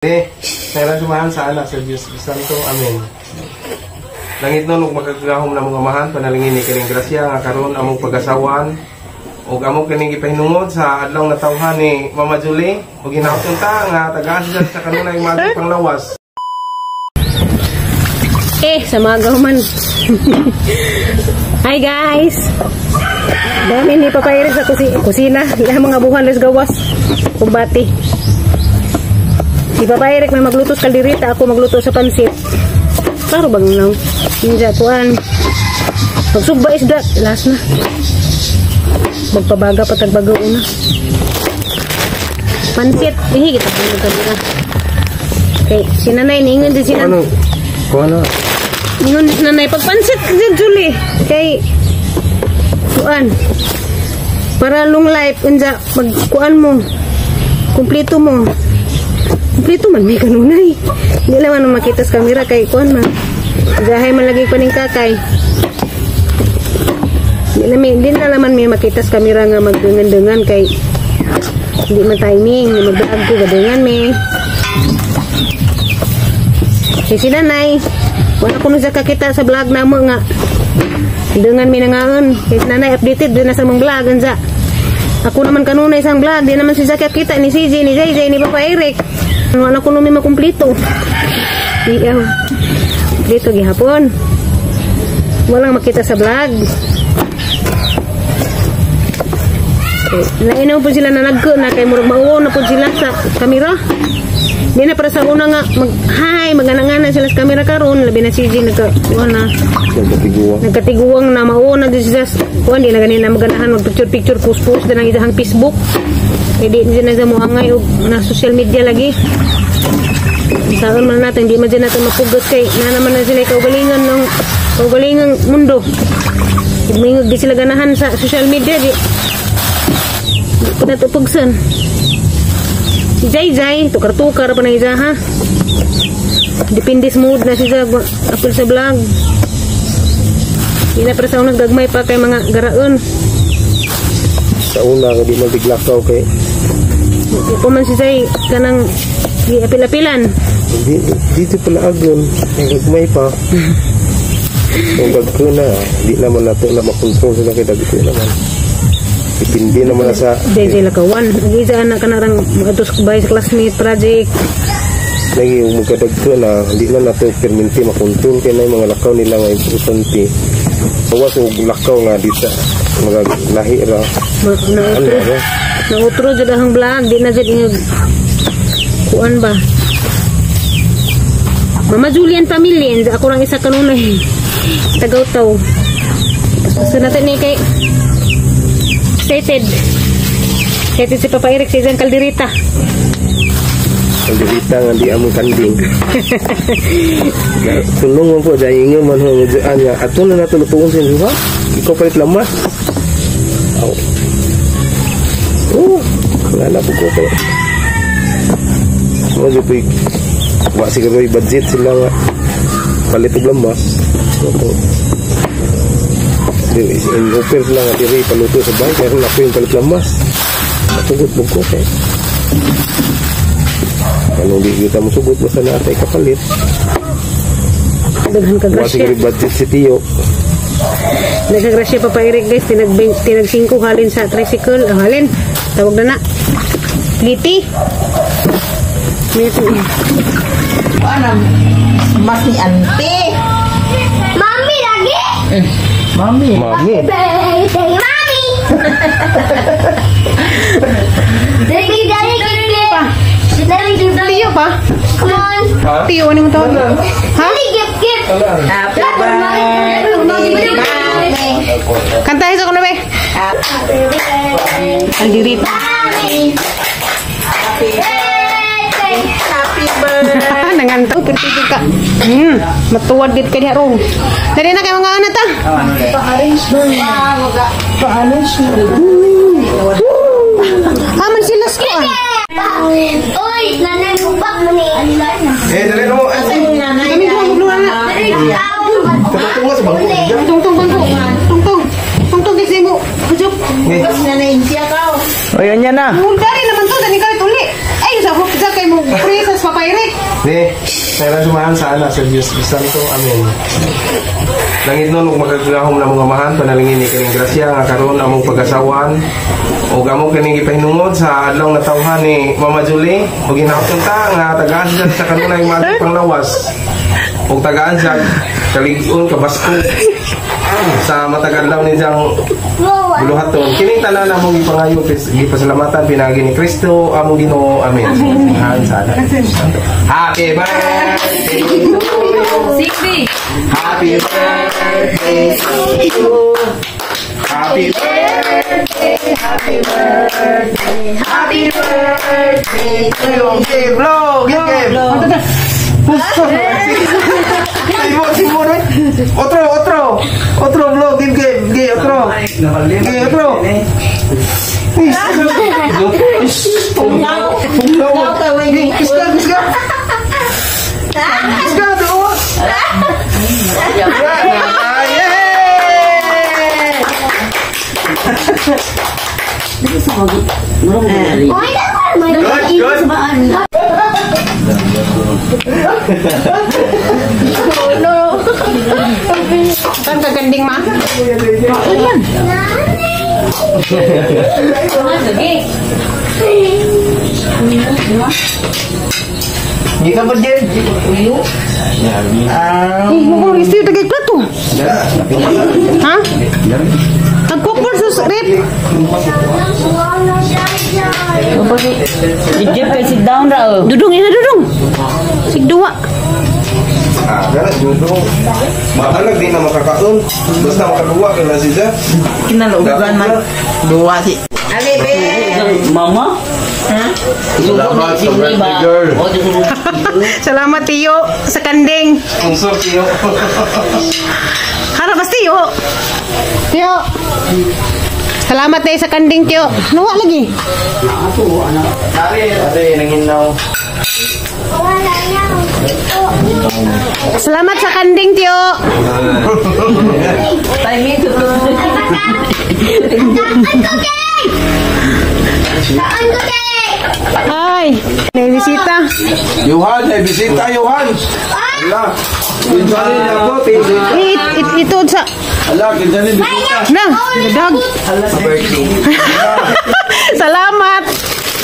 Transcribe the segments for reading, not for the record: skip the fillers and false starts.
Kailan sumahan sa anak sa Diyos Santo. Amen. Langit nun, ug magagahom na mga amahan, panalingin ni kining grasya nga karon among pag-asawan ug among kining gipahinungod sa adlaw nga tawhan ni Mama Julie ug hinauton ta nga tagaan siya sa kanunay mga panglawas. Sa mga gahuman. Hi guys. Dami ni papairig sa kusina. Ilang mga buhan les gawas. Kumbati. Si Papa Eric may magluto sa kaldereta, ako magluto sa pansit. Klaro bang nang? Hindi kuan. Pagsugba isda, last na. Magpabaga pa tagbago una. Pansit, kita pa magkabira. Okay, si nanay, ningon din si nanay. Ano? Kuan na? Ningon din si nanay, pagpansit din Julie. Kay, kuan. Para long life, unja, magkuan mo. Kumplito mo. Kumplito man may kanunay. Hindi naman makita sa kamera kay kuan man. Jahay man lagi pa ning kakay. Hindi na naman may makita sa kamera nga magdengan-dengan kay hindi man timing, mag-vlog ko gadengan may. Si nanay, wala ko nung kakita sa vlog na mo nga. Dengan may nangaon. Kay nanay updated din na sa mong vlog anza. Ako naman kanunay sa vlog, di naman si Zaki kita ni CJ, ni JJ, ni Papa Eric. Ang anak ko nung may makumplito. Iyaw. Dito gihapon. Walang makita sa vlog. Nainaw po sila na nagko na kay murag mauwaw na po sila sa kamera. Di na para sa una nga mag-ananganan sila sa kamera karon. Labi na CJ nagkatiguang na mauwaw na din sila. Kuhan di na ganina maganahan mag-picture post na ng isang Facebook. Hindi na sa muangay o na social media lagi. Saan man natin, hindi man dyan natin mapugas kay na naman na sila kaugalingang mundo. Di sila ganahan sa social media. Di ko natupugsan. Si Jai, tukar-tukar pa na isa ha. Depende sa mood na siya apil sa vlog. Hindi na para sa unang gagmay pa kay mga garaon. Sa una, hindi mo biglakaw kay kung man si Zay kanang di apil-apilan. Dito pala agon. May pa. Kung gagko na, di naman nato na makontrol sa nakita dito naman. Dipindi naman na sa JJ Lakawan. Nag-isa na kanarang magatos bay sa classmate project. Lagi yung magkadagko na, hindi na nato perminti makontrol kaya na yung mga lakaw nila nga importante. Bawas yung lakaw nga dito. Mga lahi ra. Nautro jud ang vlog, di na jud yung kuan ba. Mama Julian Pamilyen, ako lang isa kanunay. Tagaw-taw. So natin ni kay excited si Papa Eric sa isang kaldereta. Kaldereta nga di among kanding. Tulong mo po dahil nga man ho nga ato na nato lutuon sa inyo ha. Ikaw palit lamas. Wala na po ko kaya. Mga po wala siguro yung budget sila nga palit og lamas. In-offer sila nga tiri paluto sa bahay kaya kung ako yung palit lamas. Matugot mo ko kaya. Anong di kita mo sugot basta na atay kapalit. Wala siguro yung budget si Tiyo. Nagkagrasya Papa Eric guys, tinag-5 halin sa tricycle. Halin, tawag na na. Liti. Ano? Mas ni ante. Mami lagi. Mami. Mami. Mami. Dari Tiyo pa? Come on. Tiyo, ano mo tawag? Ha? Gift. Happy birthday. Kantahin sa kuno be. Happy birthday. Kaldereta. Happy birthday. Happy birthday. Nangantaw kirtigig ka. Matuwad gid kaniya ro. Dali na kay mga anak ta. Pa-arrange mo. Haman sila ko. Oy, nanay mo ba mo ni? Dali mo. Kami ko magluan na. Tungo sa bangko. Tungtong kasi mo. Kujuk. Mas nanay siya ka. O yan na. Dari naman to, dani ka uli. Ay, sa kay mo. Presas papayre. Di, nagasumahan sa anak sa Diyos Santo. Amen. Langit nun, ug magagahom na mga amahan, panalingin ni kining grasya nga karon among pag-asawan ug among kining ipahinungod sa adlaw nga tawhan ni Mama Julie ug ginahapon ta nga tagaan siya sa kanunay mga panglawas ug tagaan siya kalig-on kabasko sa matagal daw ni Jang buluhaton. Kining tanan among ipangayo gipasalamatan pinagi ni Kristo among Ginoo. Amen. Happy birthday to you. Happy birthday to you. Happy birthday, happy birthday, happy birthday to you. Give blow, give blow. Sibo, otro blow, give, otro. Kan kaganding ma? Hindi ka ba dyan? Mukhang istri tagay plato. Ha? Nagkukul sa rip. Duduk kay sit down ra. Dudung, ina dudung. Sigduwa. Ganun, dudong. Mahalag din na makakaon. Basta makaduwa ka na siya. Kinalugan man. Dua si. Ali be. Mama? Ha? Salamat sa birthday girl. Salamat tiyo sa kanding. Unsor tiyo. Harap bas tiyo. Tiyo. Salamat tayo sa kanding tiyo. Nawa lagi. Ate, nanginaw. Salamat sa kanding tiyo. Timing tu. Ay, may bisita. Johan, may bisita, Johan. Ala, kinsanin ako, Ito sa... ala, kinsanin bisita. Na, dag. Salamat.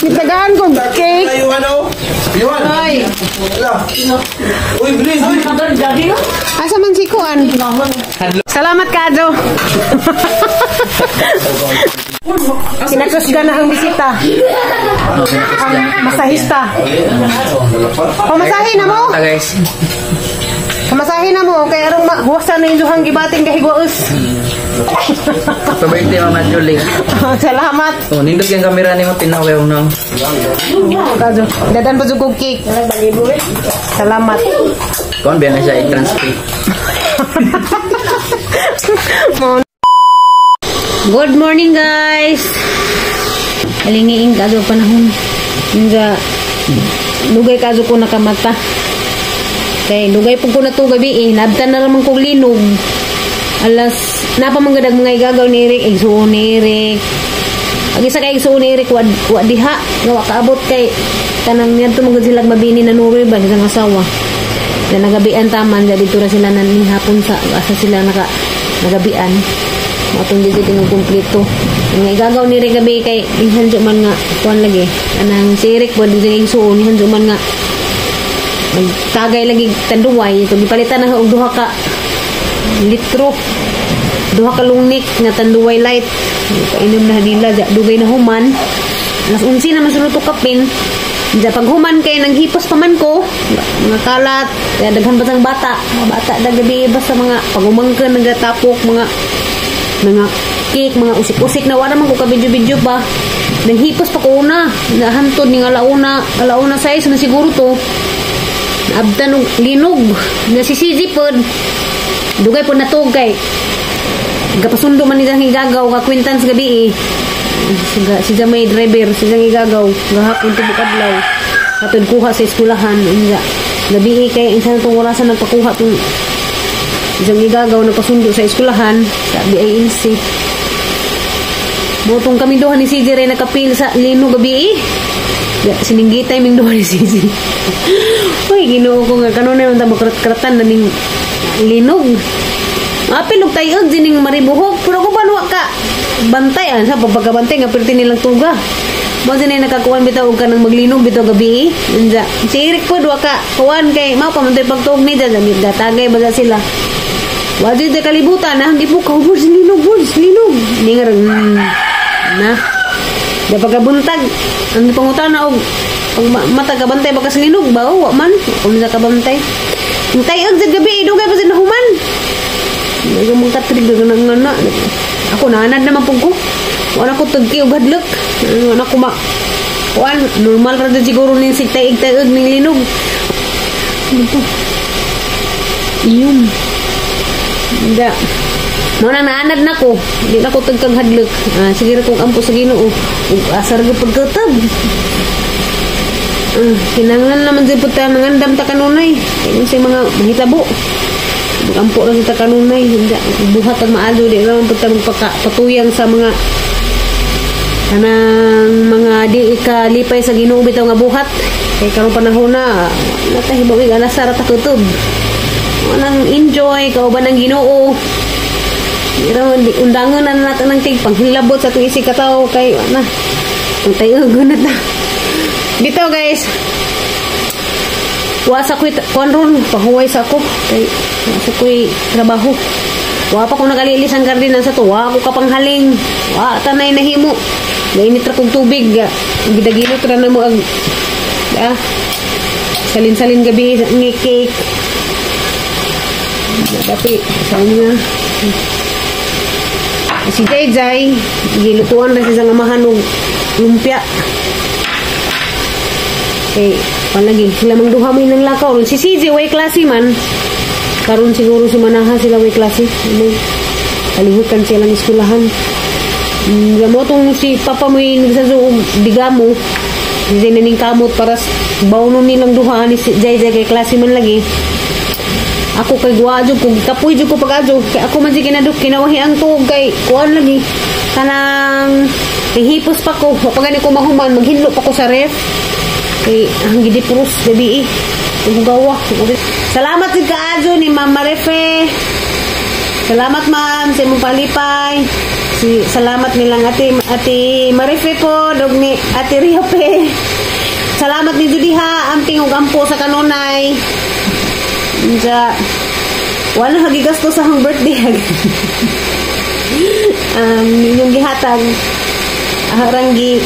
Nitagaan ko cake. Johan, oh. Johan. Ay. Ala. Uy, bilis, uy. Asa man si Kuan? Salamat, Kado. Sinakusga na ang bisita. Ang masahista. Pamasahin na mo? Guys. Pamasahin na mo. Kaya arong huwasan na yung duhang gibating kahigwaus. Happy birthday Mama Julie. Salamat. Oh, nindog yung kamera ni mo tinawaw na. Kado. Dadan pa jugog cake. Salamat. Kon biya na siya i-transfer. Good morning, guys. Alingiing kado panahon. Nga lugay kado ko nakamata. Kay lugay po ko na to gabi nabtan na naman kong linog. Alas napamanggadag mga igagaw ni Eric, igsuon ni Eric. Ang isa kay igsuon ni Eric wa diha nga kaabot kay tanang ngadto magud sila mabini na nuri ba sa asawa. Na nagabian taman dito ra sila nan hapon sa asa sila nagabian. Matong dito tingog kompleto. Nga igagaw ni Eric gabi kay inhanjo man nga kuan lagi. Anang si Eric wa dito igsuon inhanjo man nga magtagay lagi tanduway ito gipalitan na og duha ka litro, duha ka lungnik nga tanduway light. Painom na nila dugay na human. Alas 11 naman sa luto kapin. Diya pag human kay nang hipos pa man ko mga kalat kaya daghan batang bata dagabi basta mga pagumangkan nagatapok mga cake mga usik-usik na wala man ko ka video ba nang hipos pa ko una nahantod ni alauna size na siguro to abdan og linog na si CG pod dugay pod natugay gapasundo man nila higagaw ka kwentans gabi siya may driver siya igagaw gahapon tubok adlaw katod kuha sa eskulahan niya gabi kay insan tong orasan nagpakuha tong siyang igagaw nagpasundo sa eskulahan sa BINC butong kami dohan ni CJ rin nakapil sa lino gabi Sininggitay ming duha ni Sisi. Uy, Ginoo ko nga kanon na yung tabakrat-kratan na ning linog. Apil og tayog dining maribuhok, pero ko banwa ka bantay sa pagkabantay nga perti nilang tuga. Mo dinay nakakuan bitaw og kanang maglinog bitaw gabi. Unja, si Eric po duwa ka kuan kay mao pa man tay pagtuog ni da tagay baga sila. Wajud de kalibutan na hindi po kaubos linog. Ningar na. Da pagkabuntag ang pangutan na og mata kabantay baka silinog ba wa man kung sa kabantay. Hintay og gabi dugay pa sinahuman. May mong katrigger ng ngana. Ako naanad naman po ko. Wala ko tagki o gadlok. Wala ko normal rada siguro ning sigtay-igtay ning linog. Ano po? Iyong. Hindi. Muna naanad na ko. Hindi na ko tagkang hadlok. Sige kung ampo sa Ginoo. Asar ko pagkatab. Kinanglan naman din po tayo nangandam ta kanunay. Kaya sa mga mahitabo. Ampo lang kita kanunay, buhat ang maalo di naman patuyang sa mga kanang mga di ikalipay sa Ginoo bitaw nga buhat. Kay karong panahon na natahibawig alasara ta kutob. Nang enjoy kauban ng Ginoo. Ira undangan na natin ng tig panghilabot sa tuig kataw kay na. Tayo gunat na. Bitaw guys. Wasa ko'y konron, pahuway sa ako. Kay, wasa ko'y trabaho. Wapa ko nakalilis ang gardinan sa to. Wa ako kapanghaling. Wa, tanay nahimo. Gainit ra kong tubig. Gidagilot ra na mo ang salin-salin gabi ng cake. Tapi, saan nga. Si Jay, gilutuan na siya sa ngamahan ng lumpia. Okay, palagi sila mang duha may nang lakaw. Si CJ way klase man. Karon siguro si Manaha sila way klase. Kalihutan sila ng eskwelahan. Gamo tong si Papa mo nagsaso digamo. Di naning kamot para bawnon nilang duha ni si Jay kay klase man lagi. Ako kay guadyo kung kapoy jud ko pag-adyo. Kay ako man di kinaduk kinawahi ang tug kay kuan lagi. Kanang hihipos pa ko. Pagani ko mahuman maghinlo pa ko sa ref. Kay ang gidipros gabi gawa. Salamat din kaadyo ni Ma'am Marefe. Salamat ma'am sa imong palipay. Salamat nilang ate Marefe po dog ni ate Riope. Salamat ni Judiha amping og ampo sa kanunay. Unja wala hagigasto sa hang birthday. Yung gihatag haranggi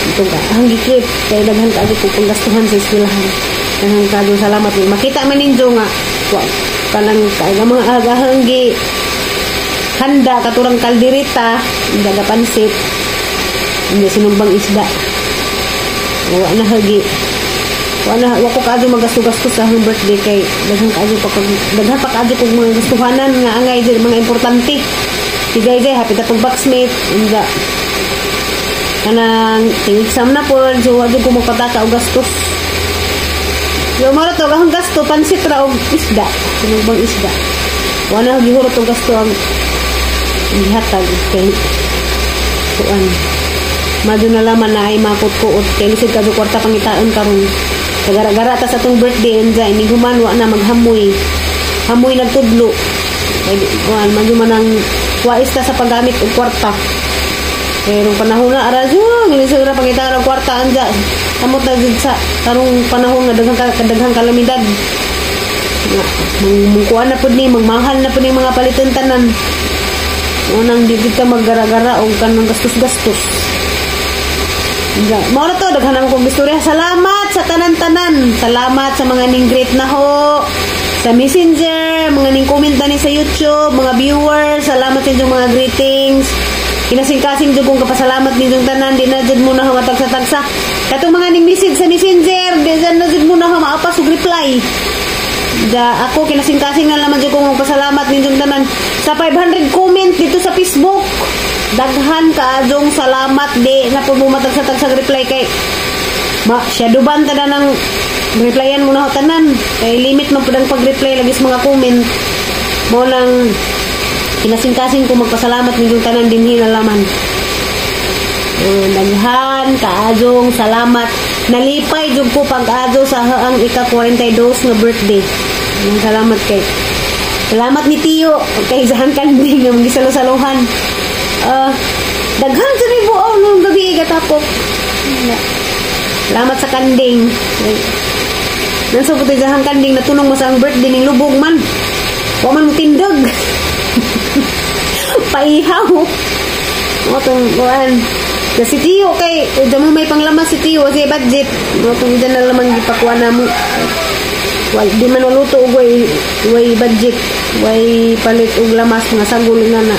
ito ka, ang gikip kaya daghan ka ako kung gastuhan sa eskwelahan. Daghan ka doon, salamat. Makita man ninyo nga kanang kaya mga agahanggi handa katurang kalderita daga pansit hindi sinumbang isda wa na hagi wa ko kaadyo magasto-gasto sa hang birthday kay daghan pa kaadyo kung mga gastuhanan nga angay mga importante tigay-gay hapit atong boxmate nga kanang exam na po so wag ko magpataka og gastos yo mara to ang gasto pansit ra og isda sinubang isda wala gihuro to gasto ang ihatag kay kuan madu na laman na ay mapot ko at kay lisod ka do kwarta pangitaan karon gara-gara ta sa tong birthday enja ini human wa na maghamoy nagtudlo kay kuan madu man ang wais ta sa paggamit og kwarta. Pero panahon na aradyo, ginisod ra pangita ra kwarta anja. Amot na jud sa karong panahon nga daghang kalamidad. Mungkuan na pud ni magmahal na pud ni mga paliton tanan. Unang di ka maggara-gara og kanang gastos-gastos. Mao to daghan ang kong istorya. Salamat sa tanan-tanan. Salamat sa mga ning great na ho. Sa Messenger, mga ning comment na ni sa YouTube, mga viewers, salamat sa inyong mga greetings. Kinasing-kasing jud kong kapasalamat ninyong tanan, di na jud mo na matagsa-tagsa. Katong mga ning message sa Messenger, di na jud mo na maapas og reply. Ako kinasing-kasing na naman jud kong pasalamat ninyong tanan. Sa 500 comment dito sa Facebook, daghan kaadong salamat di na po mo matagsa-tagsa reply kay syaduban tada ng replyan mo na tanan. Kay limit man pud ang pag-reply lagi sa mga comment. Mo lang kinasing-kasing ko magpasalamat ninyong tanan dinhi na laman. Daghan kaadong salamat. Nalipay jud ko pag-adto sa ang ika-42 nga birthday. Salamat kay. Salamat ni Tiyo kay Zahan Kanding nga magisalusaluhan. Daghan sa ni buo nung gabi gatapok. Salamat sa Kanding. Nansa po tayo Zahan Kanding natunong mo sa ang birthday ning lubog man. Wa man mo tindag. Paihaw. Motong kuan. Kasi Tiyo kay damo may panglamas si Tiyo kasi budget. Motong diyan na lamang gipakuha namo. Di man luto og way budget, way palit og lamas nga sagol nga na.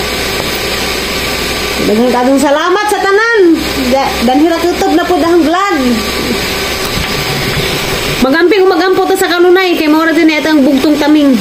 Daghang kadong salamat sa tanan. Danhira tutob na po dahang vlog. Magampi ta sa kanunay kay mao ra din atang bugtong taming.